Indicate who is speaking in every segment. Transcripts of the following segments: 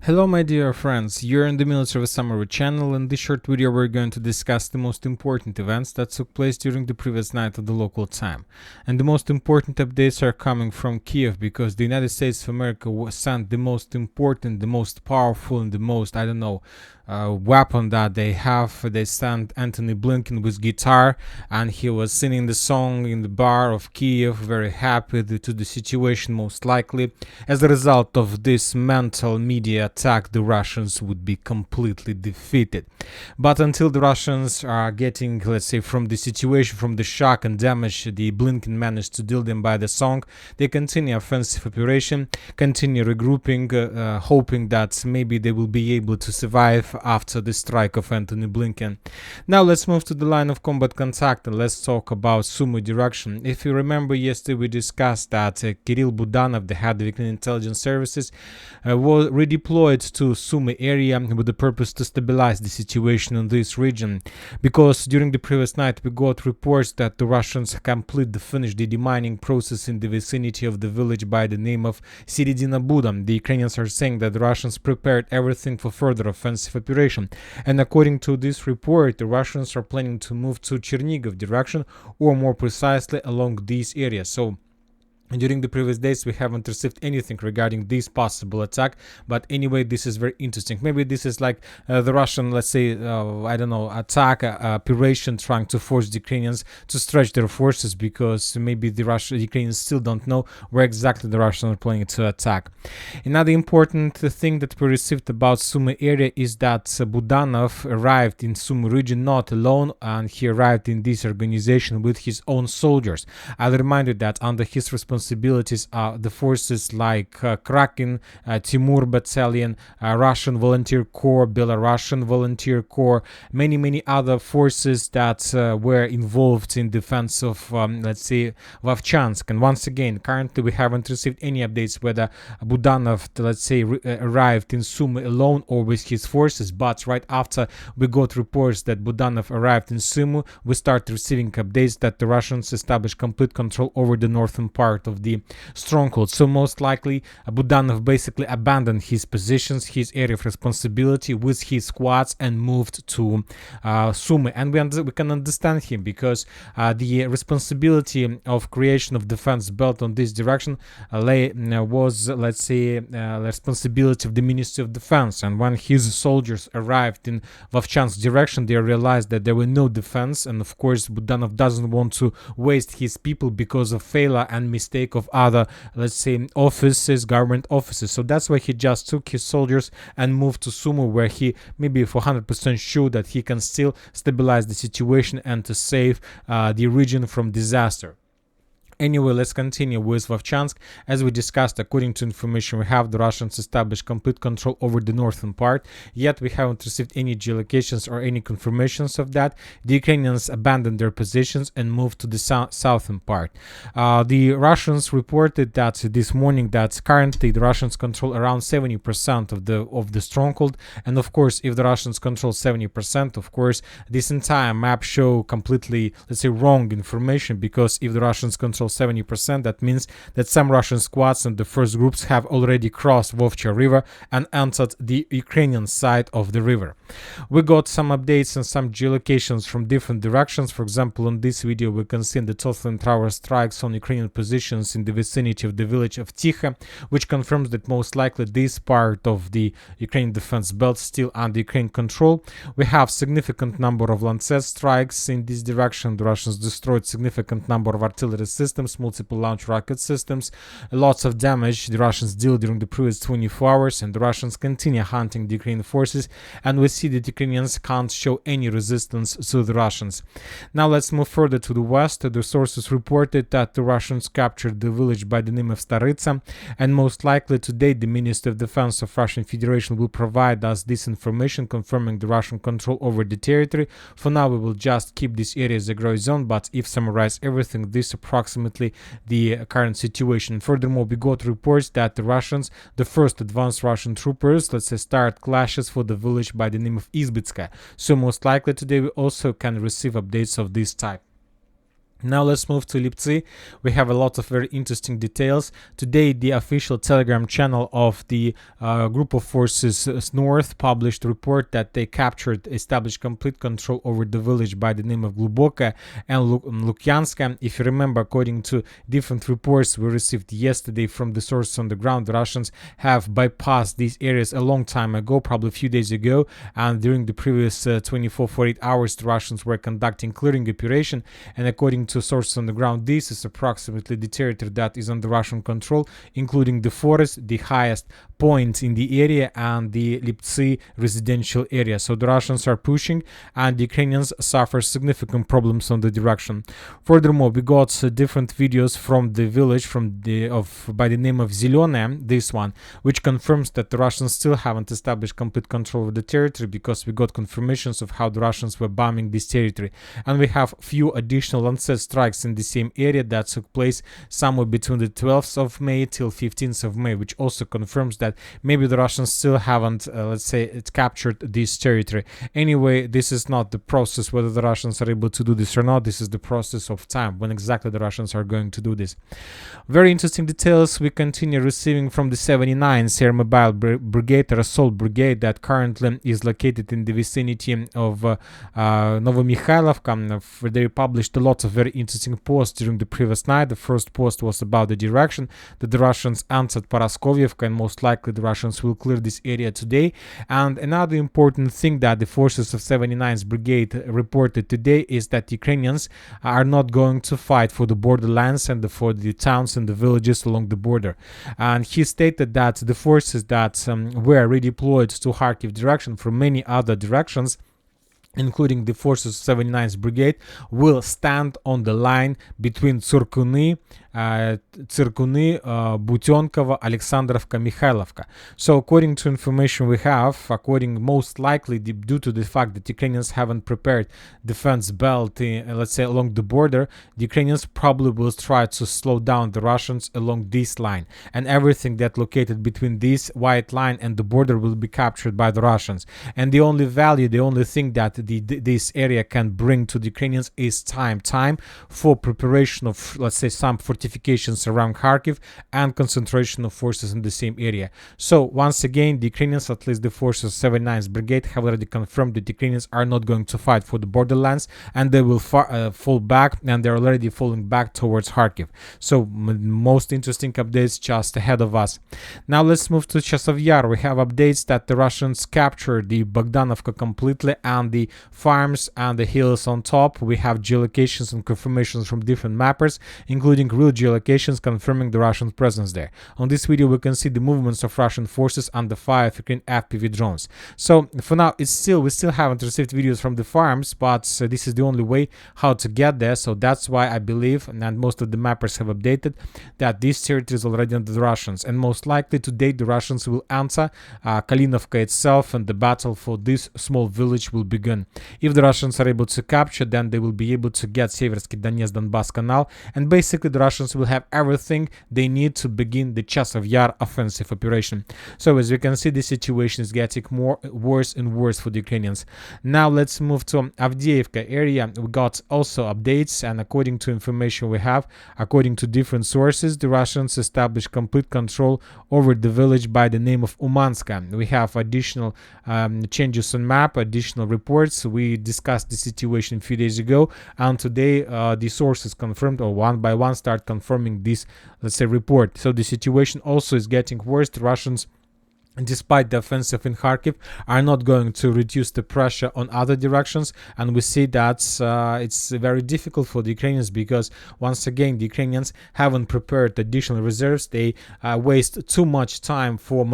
Speaker 1: Hello my dear friends, you're in the Military Summary channel. In this short video we're going to discuss the most important events that took place during the previous night of the local time. And the most important updates are coming from Kyiv, because the United States of America sent the most important, the most powerful and the most, weapon that they have. They sent Antony Blinken with guitar, and he was singing the song in the bar of Kyiv, very happy to the situation. Most likely as a result of this mental media attack, the Russians would be completely defeated. But until the Russians are getting, let's say, from the situation, from the shock and damage the Blinken managed to deal them by the song, they continue offensive operation, continue regrouping, hoping that maybe they will be able to survive after the strike of Antony Blinken. Now let's move to the line of combat contact and let's talk about Sumy direction. If you remember, yesterday we discussed that Kirill Budanov, the head of Ukrainian intelligence services, was redeployed to Sumy area with the purpose to stabilize the situation in this region, because during the previous night we got reports that the Russians finished the demining process in the vicinity of the village by the name of Seredina Buda. The Ukrainians are saying that the Russians prepared everything for further offensive operation, and according to this report, the Russians are planning to move to Chernihiv direction, or more precisely along these areas. So during the previous days we haven't received anything regarding this possible attack, but anyway, this is very interesting. Maybe this is like the Russian, let's say, attack operation trying to force the Ukrainians to stretch their forces, because maybe the Ukrainians still don't know where exactly the Russians are planning to attack. Another important thing that we received about Sumy area is that Budanov arrived in Sumy region not alone, and he arrived in this organization with his own soldiers. I'll remind you that under his responsibilities are the forces like Kraken, Timur Battalion, Russian Volunteer Corps, Belarusian Volunteer Corps, many other forces that were involved in defense of, let's say, Vovchansk. And once again, currently we haven't received any updates whether Budanov, let's say, arrived in Sumy alone or with his forces. But right after we got reports that Budanov arrived in Sumy, we start receiving updates that the Russians established complete control over the northern part of the stronghold. So most likely Budanov basically abandoned his positions, his area of responsibility with his squads, and moved to Sumy. And we can understand him, because the responsibility of creation of defense belt on this direction was, let's say, responsibility of the Ministry of Defense. And when his soldiers arrived in Vovchansk direction, they realized that there were no defense, and of course Budanov doesn't want to waste his people because of failure and mistake of other, let's say, offices, government offices. So that's why he just took his soldiers and moved to Sumy, where he maybe for 100% sure that he can still stabilize the situation and to save the region from disaster. Anyway, let's continue with Vovchansk. As we discussed, according to information we have, the Russians established complete control over the northern part, yet we haven't received any geolocations or any confirmations of that. The Ukrainians abandoned their positions and moved to the southern part. The Russians reported that this morning that currently the Russians control around 70% of the stronghold, and of course, if the Russians control 70%, of course, this entire map show completely, let's say, wrong information, because if the Russians control 70%, that means that some Russian squads and the first groups have already crossed Vovcha river and entered the Ukrainian side of the river. We got some updates and some geolocations from different directions. For example, in this video we can see the total tower strikes on Ukrainian positions in the vicinity of the village of Tikha, which confirms that most likely this part of the Ukrainian defense belt still under Ukrainian control. We have significant number of Lancet strikes in this direction. The Russians destroyed significant number of artillery systems, multiple launch rocket systems, lots of damage the Russians deal during the previous 24 hours, and the Russians continue hunting the Ukrainian forces, and we see that the Ukrainians can't show any resistance to the Russians. Now let's move further to the west. The sources reported that the Russians captured the village by the name of Staritsa, and most likely today the Ministry of Defense of Russian Federation will provide us this information confirming the Russian control over the territory. For now we will just keep this area as a gray zone, but if summarize everything, this approximately the current situation. Furthermore, we got reports that the Russians, the first advanced Russian troopers, let's say, start clashes for the village by the name of Izbitska. So most likely today we also can receive updates of this type. Now let's move to Lipsti. We have a lot of very interesting details. Today, the official Telegram channel of the group of forces north published a report that they established complete control over the village by the name of Gluboka and Lukyansk. If you remember, according to different reports we received yesterday from the sources on the ground, the Russians have bypassed these areas a long time ago, probably a few days ago, and during the previous 24-48 hours, the Russians were conducting clearing operation, and according to sources on the ground, this is approximately the territory that is under Russian control, including the forest, the highest point in the area, and the Lipsti residential area. So the Russians are pushing, and the Ukrainians suffer significant problems on the direction. Furthermore, we got different videos from the village by the name of Zelene, this one, which confirms that the Russians still haven't established complete control of the territory, because we got confirmations of how the Russians were bombing this territory, and we have few additional Lancet strikes in the same area that took place somewhere between the 12th of May till 15th of May, which also confirms that maybe the Russians still haven't, let's say, captured this territory. Anyway, this is not the process whether the Russians are able to do this or not. This is the process of time when exactly the Russians are going to do this. Very interesting details we continue receiving from the 79th Air Mobile Brigade, or Assault Brigade, that currently is located in the vicinity of Novomikhailivka. They published a lot of very interesting posts during the previous night. The first post was about the direction that the Russians answered Paraskovyevka, and most likely the Russians will clear this area today. And another important thing that the forces of 79th Brigade reported today is that Ukrainians are not going to fight for the borderlands and for the towns and the villages along the border. And he stated that the forces that were redeployed to Kharkiv direction from many other directions, including the forces of 79th Brigade, will stand on the line between Tsirkuny, Butyonkovo, Alexandrovka, Mikhailovka. So according to information we have, most likely due to the fact that Ukrainians haven't prepared defense belt, let's say, along the border, the Ukrainians probably will try to slow down the Russians along this line, and everything that located between this white line and the border will be captured by the Russians. And the only thing that this area can bring to the Ukrainians is time for preparation of, let's say, some fortifications around Kharkiv and concentration of forces in the same area. So once again, the Ukrainians, at least the forces of 79th Brigade, have already confirmed that the Ukrainians are not going to fight for the borderlands, and they will fall back, and they're already falling back towards Kharkiv. So most interesting updates just ahead of us. Now let's move to Chasiv Yar. We have updates that the Russians captured the Bogdanovka completely, and the farms and the hills on top. We have geolocations and confirmations from different mappers, including real geolocations confirming the Russian presence there. On this video we can see the movements of Russian forces under fire of Ukrainian FPV drones. So for now we still haven't received videos from the farms, but this is the only way how to get there. So that's why I believe, and most of the mappers have updated, that this territory is already under the Russians, and most likely today the Russians will enter Kalinovka itself, and the battle for this small village will begin. If the Russians are able to capture, then they will be able to get Seversky Donetsk Donbass Canal, and basically the Russians will have everything they need to begin the Chasiv Yar offensive operation. So as you can see, the situation is getting worse and worse for the Ukrainians. Now let's move to Avdiivka area. We got also updates, and according to information we have, according to different sources, the Russians established complete control over the village by the name of Umanska. We have additional changes on map, additional reports. We discussed the situation a few days ago, and today the sources confirmed, or one by one start confirming this, let's say, report. So the situation also is getting worse. The Russians, despite the offensive in Kharkiv, are not going to reduce the pressure on other directions, and we see that it's very difficult for the Ukrainians, because once again the Ukrainians haven't prepared additional reserves. They waste too much time for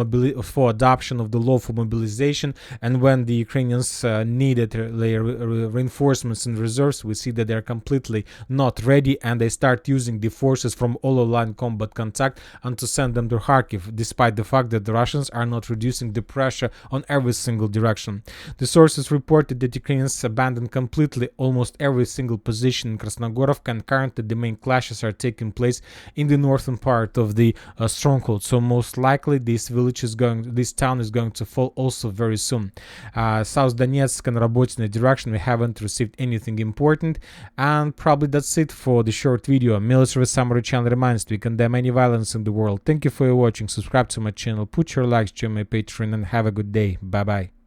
Speaker 1: adoption of the law for mobilization, and when the Ukrainians needed reinforcements and reserves, we see that they're completely not ready, and they start using the forces from all line combat contact and to send them to Kharkiv, despite the fact that the Russians are not reducing the pressure on every single direction. The sources reported that Ukrainians abandoned completely almost every single position in Krasnogorovka, and currently the main clashes are taking place in the northern part of the stronghold. So most likely this town is going to fall also very soon. South Donetsk and Robotyne direction, we haven't received anything important, and probably that's it for the short video. Military Summary channel reminds we condemn any violence in the world. Thank you for watching. Subscribe to my channel, put your likes, join my Patreon, and have a good day. Bye bye.